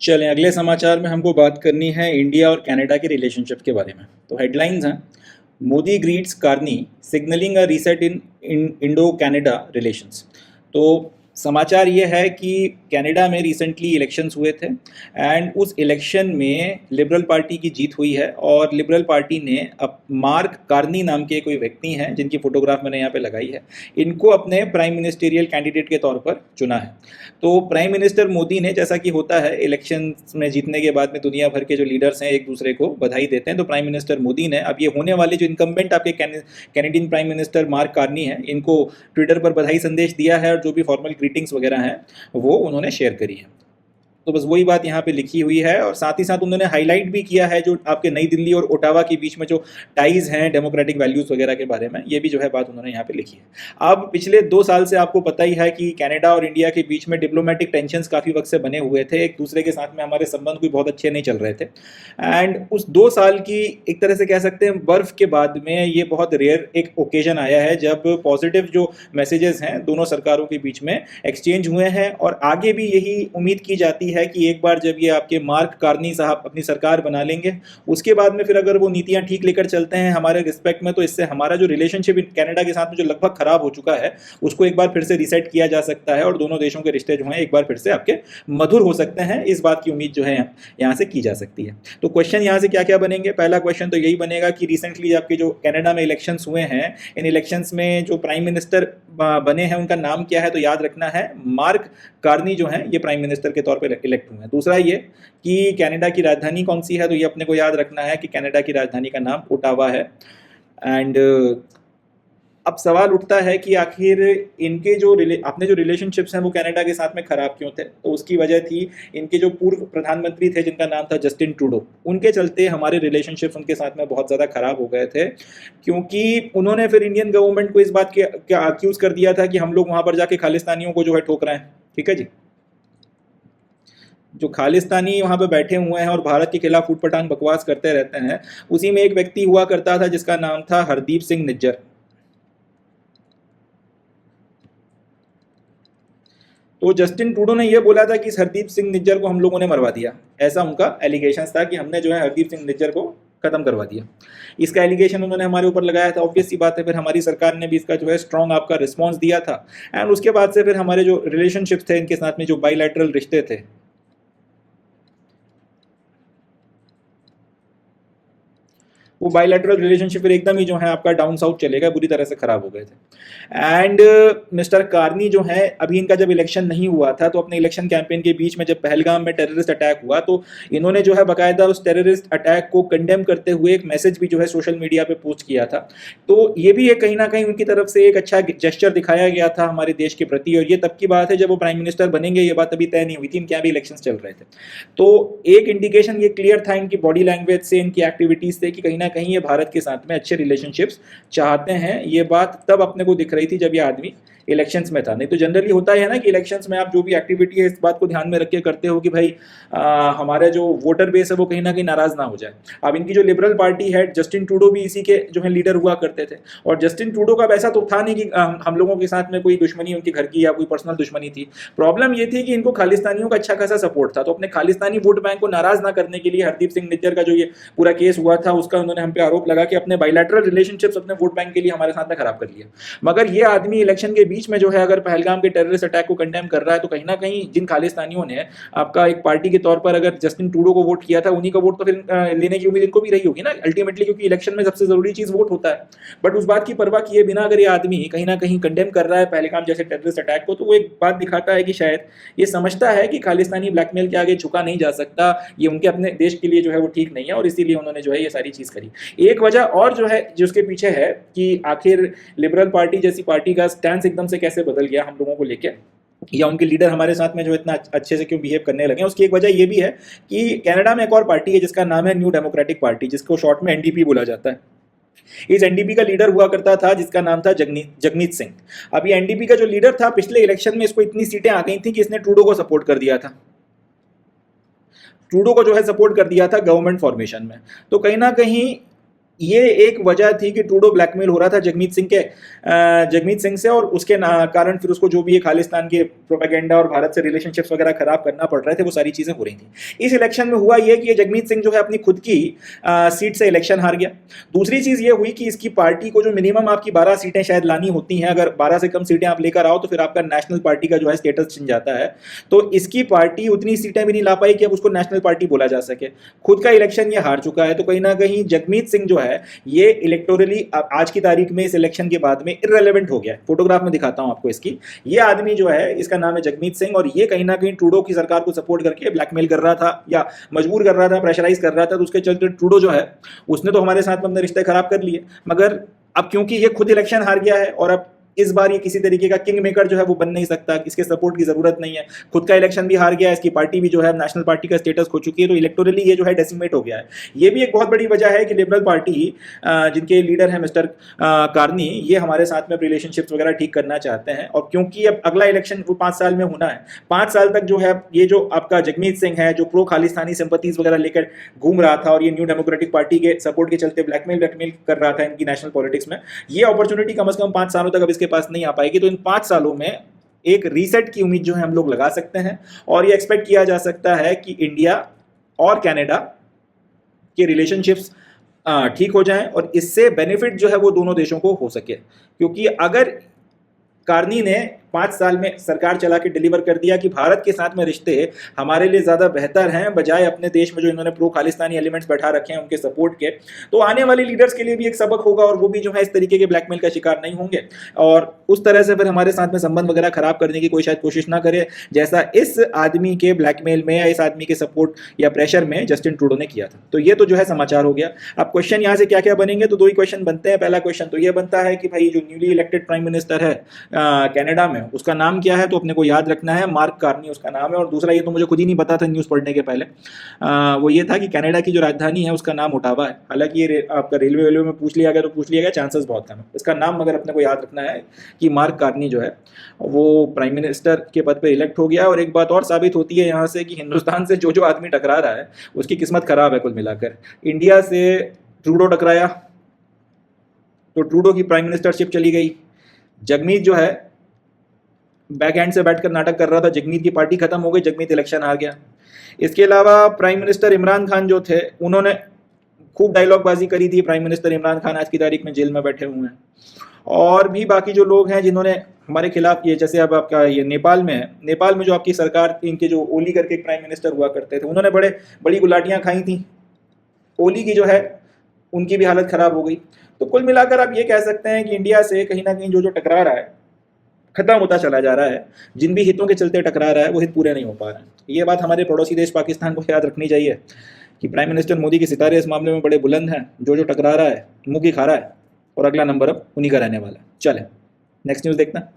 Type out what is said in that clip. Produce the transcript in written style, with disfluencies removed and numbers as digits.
चलें, अगले समाचार में हमको बात करनी है इंडिया और कनाडा के रिलेशनशिप के बारे में। तो हेडलाइंस हैं, मोदी ग्रीट्स कार्नी सिग्नलिंग अ रीसेट इन इंडो कनाडा रिलेशंस। तो समाचार ये है कि कनाडा में रिसेंटली इलेक्शंस हुए थे एंड उस इलेक्शन में लिबरल पार्टी की जीत हुई है और लिबरल पार्टी ने अब मार्क कार्नी नाम के कोई व्यक्ति हैं जिनकी फोटोग्राफ मैंने यहाँ पे लगाई है, इनको अपने प्राइम मिनिस्टेरियल कैंडिडेट के तौर पर चुना है। तो प्राइम मिनिस्टर मोदी ने, जैसा कि होता है इलेक्शन में जीतने के बाद में दुनिया भर के जो लीडर्स हैं एक दूसरे को बधाई देते हैं, तो प्राइम मिनिस्टर मोदी ने अब ये होने वाले जो इनकम्बेंट आपके Canadian prime minister mark Carney हैं, इनको ट्विटर पर बधाई संदेश दिया है और जो भी फॉर्मल ग्रीटिंग्स वगैरह हैं वो उन्होंने शेयर करी है। तो बस वही बात यहाँ पे लिखी हुई है और साथ ही साथ उन्होंने हाईलाइट भी किया है जो आपके नई दिल्ली और ओटावा के बीच में जो टाइज हैं डेमोक्रेटिक वैल्यूज़ वगैरह के बारे में, ये भी जो है बात उन्होंने यहाँ पे लिखी है। अब पिछले 2 साल से आपको पता ही है कि कनाडा और इंडिया के बीच में डिप्लोमेटिक टेंशंस काफ़ी वक्त से बने हुए थे, एक दूसरे के साथ में हमारे संबंध कोई बहुत अच्छे नहीं चल रहे थे। एंड उस 2 साल की एक तरह से कह सकते हैं बर्फ के बाद में ये बहुत रेयर एक ओकेजन आया है जब पॉजिटिव जो मैसेजेस हैं दोनों सरकारों के बीच में एक्सचेंज हुए हैं और आगे भी यही उम्मीद की जाती है कि एक बार जब ये आपके मार्क कार्नी साहब अपनी सरकार बना लेंगे, उसके बाद में फिर अगर वो नीतियां ठीक लेकर चलते हैं हमारे रिस्पेक्ट में, तो इससे हमारा जो रिलेशनशिप कनाडा के साथ में जो लगभग खराब हो चुका है उसको एक बार फिर से रीसेट किया जा सकता है और दोनों देशों के रिश्ते जो हैं एक बार फिर से आपके मधुर हो सकते हैं। इस बात की उम्मीद जो है यहाँ से की जा सकती है। तो क्वेश्चन यहाँ से क्या क्या बनेंगे? पहला क्वेश्चन तो यही बनेगा कि रिसेंटली आपके जो कनाडा में इलेक्शंस हुए हैं, इन इलेक्शंस में जो प्राइम मिनिस्टर बने हैं उनका नाम क्या है? तो याद रखना है मार्क कार्नी जो हैं ये प्राइम मिनिस्टर के तौर पर इलेक्ट हुए हैं। दूसरा ये कि कनाडा की राजधानी कौन सी है? तो ये अपने को याद रखना है कि कनाडा की राजधानी का नाम ओटावा है। एंड अब सवाल उठता है कि आखिर इनके जो अपने जो रिलेशनशिप्स हैं वो कनाडा के साथ में ख़राब क्यों थे? तो उसकी वजह थी इनके जो पूर्व प्रधानमंत्री थे जिनका नाम था जस्टिन ट्रूडो, उनके चलते हमारे रिलेशनशिप्स उनके साथ में बहुत ज़्यादा ख़राब हो गए थे, क्योंकि उन्होंने फिर इंडियन गवर्नमेंट को इस बात के अक्यूज़ कर दिया था कि हम लोग वहाँ पर जाके खालिस्तानियों को जो है ठोक रहे हैं। ठीक है जी, जो खालिस्तानी वहाँ पे बैठे हुए हैं और भारत के खिलाफ उटपटांग बकवास करते रहते हैं, उसी में एक व्यक्ति हुआ करता था जिसका नाम था हरदीप सिंह निज्जर। तो जस्टिन ट्रूडो ने यह बोला था कि इस हरदीप सिंह निज्जर को हम लोगों ने मरवा दिया, ऐसा उनका एलिगेशन था कि हमने जो है हरदीप सिंह निज्जर को खत्म करवा दिया। इसका एलिगेशन उन्होंने हमारे ऊपर लगाया था। ऑब्वियस सी बात है, फिर हमारी सरकार ने भी इसका जो है स्ट्रॉन्ग आपका रिस्पॉन्स दिया था एंड उसके बाद से फिर हमारे जो रिलेशनशिप्स थे इनके साथ में, जो बाइलैटरल रिश्ते थे, वो बायलैटरल रिलेशनशिप फिर एकदम ही जो है आपका डाउन साउथ चलेगा, बुरी तरह से खराब हो गए थे। एंड मिस्टर कार्नी जो है, अभी इनका जब इलेक्शन नहीं हुआ था तो अपने इलेक्शन कैंपेन के बीच में जब पहलगाम में टेररिस्ट अटैक हुआ तो इन्होंने जो है बाकायदा उस टेररिस्ट अटैक को कंडेम करते हुए एक मैसेज भी जो है सोशल मीडिया पे पोस्ट किया था। तो ये भी एक कहीं ना कहीं उनकी तरफ से एक अच्छा जेस्चर दिखाया गया था हमारे देश के प्रति, और ये तब की बात है जब वो प्राइम मिनिस्टर बनेंगे, ये बात अभी तय नहीं हुई थी, इनके यहाँ भी इलेक्शन चल रहे थे। तो एक इंडिकेशन ये क्लियर था इनकी बॉडी लैंग्वेज से, इनकी एक्टिविटीज से, कि कहीं ना कहीं ये भारत के साथ में अच्छे रिलेशनशिप्स चाहते हैं। ये बात तब अपने को दिख रही थी जब ये आदमी इलेक्शंस में था। नहीं तो जनरली होता है ना कि इलेक्शंस में आप जो भी एक्टिविटी है इस बात को ध्यान में रख के करते हो कि भाई हमारे जो वोटर बेस है वो कहीं ना कहीं नाराज ना हो जाए। अब इनकी जो लिबरल पार्टी है, जस्टिन ट्रूडो भी इसी के जो है लीडर हुआ करते थे, और जस्टिन ट्रूडो का वैसा तो था नहीं कि हम लोगों के साथ में कोई दुश्मनी उनके घर की या कोई पर्सनल दुश्मनी थी। प्रॉब्लम ये थी कि इनको खालिस्तानियों का अच्छा खासा सपोर्ट था, तो अपने खालिस्तानी वोट बैंक को नाराज ना करने के लिए हरदीप सिंह निज्जर का जो ये पूरा केस हुआ था उसका उन्होंने हम पे आरोप लगा कि अपने बायलैटरल रिलेशनशिप्स अपने वोट बैंक के लिए हमारे साथ में खराब कर लिया। मगर ये आदमी इलेक्शन के बीच में जो है अगर पहलगाम के टेररिस्ट अटैक को कंडेम कर रहा है, तो कहीं ना कहीं जिन खालिस्तानियों ने आपका एक पार्टी के तौर पर अगर जस्टिन ट्रूडो को वोट किया था, उन्हीं का वोट तो फिर लेने की उम्मीद इनको भी रही होगी ना अल्टीमेटली, क्योंकि इलेक्शन में सबसे जरूरी चीज वोट होता है। बट उस बात की परवाह किए बिना अगर ये आदमी कहीं ना कहीं कंडेम कर रहा है पहलगाम जैसे टेररिस्ट अटैक को, तो वो एक बात दिखाता है कि शायद ये समझता है कि खालिस्तानी ब्लैकमेल के आगे झुका नहीं जा सकता, ये उनके अपने देश के लिए जो है वो ठीक नहीं है, और इसीलिए उन्होंने जो है ये सारी चीज करी। एक वजह और जो है जो उसके पीछे है कि आखिर लिबरल पार्टी जैसी पार्टी का स्टैंड एकदम से कैसे बदल गया हम लोगों को लेकर, या उनके लीडर हमारे साथ में जो इतना अच्छे से क्यों बिहेव करने लगे। उसकी एक वजह ये भी है कि कनाडा में एक और पार्टी है जिसका नाम है न्यू डेमोक्रेटिक पार्टी, जिसको शॉर्ट में एनडीपी बोला जाता है। इस एनडीपी का लीडर हुआ करता था जिसका नाम था जगमीत सिंह। अब ये एनडीपी का जो लीडर था, पिछले इलेक्शन में इसको इतनी सीटें आ गई थी कि इसने ट्रूडो को सपोर्ट कर दिया था, ट्रूडो को जो है सपोर्ट कर दिया था गवर्नमेंट फॉर्मेशन में। तो कहीं ना कहीं ये एक वजह थी कि ट्रूडो ब्लैकमेल हो रहा था जगमीत सिंह से, और उसके कारण फिर उसको जो भी ये खालिस्तान के प्रोपेगेंडा और भारत से रिलेशनशिप्स वगैरह खराब करना पड़ रहे थे, वो सारी चीज़ें हो रही थी। इस इलेक्शन में हुआ ये कि ये जगमीत सिंह जो है अपनी खुद की सीट से इलेक्शन हार गया। दूसरी चीज़ ये हुई कि इसकी पार्टी को जो मिनिमम आपकी 12 सीटें शायद लानी होती हैं, अगर 12 से कम सीटें आप लेकर आओ तो फिर आपका नेशनल पार्टी का जो है स्टेटस छिन जाता है। तो इसकी पार्टी उतनी सीटें भी नहीं ला पाई कि अब उसको नेशनल पार्टी बोला जा सके। खुद का इलेक्शन ये हार चुका है, तो कहीं ना कहीं जगमीत सिंह जो है ये इलेक्टोरली आज की तारीख में इस इलेक्शन के बाद में इररेलेवेंट हो गया है। फोटोग्राफ में दिखाता हूं आपको इसकी। ये आदमी जो है, इसका नाम है जगमीत सिंह, और ये कहीं ना कहीं ट्रूडो की सरकार को सपोर्ट करके ब्लैकमेल कर रहा था या मजबूर कर रहा था, प्रेशराइज कर रहा था। तो उसके चलते ट्रूडो जो है उसने तो हमारे साथ में अपने रिश्ते खराब कर लिए, मगर अब क्योंकि ये खुद इलेक्शन हार गया है और अब इस बार ये किसी तरीके का किंग मेकर जो है वो बन नहीं सकता, इसके सपोर्ट की जरूरत नहीं है। खुद का इलेक्शन भी हार गया है, इसकी पार्टी भी जो है नेशनल पार्टी का स्टेटस खो चुकी है, तो इलेक्टोरली ये जो है डेसिमेट हो गया है। ये भी एक बहुत बड़ी वजह है कि लिबरल पार्टी जिनके लीडर हैं मिस्टर कार्नी, ये हमारे साथ में रिलेशनशिप्स वगैरह ठीक करना चाहते हैं। और क्योंकि अब अगला इलेक्शन वो 5 साल में होना है, 5 साल तक जो है ये जो आपका जगमीत सिंह है जो प्रो खालिस्तानी सिंपैथीज वगैरह लेकर घूम रहा था और ये न्यू डेमोक्रेटिक पार्टी के सपोर्ट के चलते ब्लैकमेल कर रहा था इनकी नेशनल पॉलिटिक्स में, ये अपॉर्चुनिटी कम से कम 5 सालों तक अब इसके पास नहीं आ पाएगी। तो इन 5 सालों में एक रीसेट की उम्मीद जो है हम लोग लगा सकते हैं, और ये एक्सपेक्ट किया जा सकता है कि इंडिया और कनाडा के रिलेशनशिप्स ठीक हो जाएं और इससे बेनिफिट जो है वो दोनों देशों को हो सके। क्योंकि अगर कार्नी ने 5 साल में सरकार चला के डिलीवर कर दिया कि भारत के साथ में रिश्ते हमारे लिए ज़्यादा बेहतर हैं बजाय अपने देश में जो इन्होंने प्रो खालिस्तानी एलिमेंट्स बैठा रखे हैं उनके सपोर्ट के, तो आने वाले लीडर्स के लिए भी एक सबक होगा और वो भी जो है इस तरीके के ब्लैकमेल का शिकार नहीं होंगे और उस तरह से फिर हमारे साथ में संबंध वगैरह खराब करने की कोई शायद कोशिश ना करे, जैसा इस आदमी के ब्लैकमेल में या इस आदमी के सपोर्ट या प्रेशर में जस्टिन ट्रूडो ने किया था। तो ये तो जो है समाचार हो गया। अब क्वेश्चन यहाँ से क्या क्या बनेंगे, तो 2 ही क्वेश्चन बनते हैं। पहला क्वेश्चन तो ये बनता है कि भाई जो न्यूली इलेक्टेड प्राइम मिनिस्टर है कनाडा में, उसका नाम क्या है, तो अपने को याद रखना है मार्क कार्नी उसका नाम है। और दूसरा, ये तो मुझे खुद ही नहीं पता था न्यूज़ पढ़ने के पहले, वो ये था कि कनाडा की जो राजधानी है उसका नाम ओटावा है। हालांकि ये आपका रेलवे में पूछ लिया गया तो पूछ लिया गया, चांसेस बहुत कम है। इसका नाम मगर अपने को याद रखना है कि मार्क कार्नी जो है वो प्राइम मिनिस्टर के पद पर इलेक्ट हो गया। और एक बात और साबित होती है यहाँ से कि हिंदुस्तान से जो जो आदमी टकरा रहा है उसकी किस्मत खराब है कुल मिलाकर। इंडिया से ट्रूडो टकराया तो ट्रूडो की प्राइम मिनिस्टरशिप चली गई। जगमीत जो है बैक हैंड से बैठकर नाटक कर रहा था, जगमीत की पार्टी खत्म हो गई, जगमीत इलेक्शन हार गया। इसके अलावा प्राइम मिनिस्टर इमरान खान जो थे उन्होंने खूब डायलॉगबाजी करी थी। प्राइम मिनिस्टर इमरान खान आज की तारीख में जेल में बैठे हुए हैं। और भी बाकी जो लोग हैं जिन्होंने हमारे खिलाफ, ये जैसे अब आपका ये नेपाल में है, नेपाल में जो आपकी सरकार थी, इनके जो ओली करके एक प्राइम मिनिस्टर हुआ करते थे, उन्होंने बड़ी गुलाटियाँ खाई थी। ओली की जो है उनकी भी हालत खराब हो गई। तो कुल मिलाकर आप ये कह सकते हैं कि इंडिया से कहीं ना कहीं जो जो टकरा रहा है खत्म होता चला जा रहा है। जिन भी हितों के चलते टकरा रहा है वो हित पूरे नहीं हो पा रहे हैं। ये बात हमारे पड़ोसी देश पाकिस्तान को याद रखनी चाहिए कि प्राइम मिनिस्टर मोदी के सितारे इस मामले में बड़े बुलंद हैं। जो जो टकरा रहा है मुंह की खा रहा है और अगला नंबर अब उन्हीं का रहने वाला है। चले नेक्स्ट न्यूज़ देखते हैं।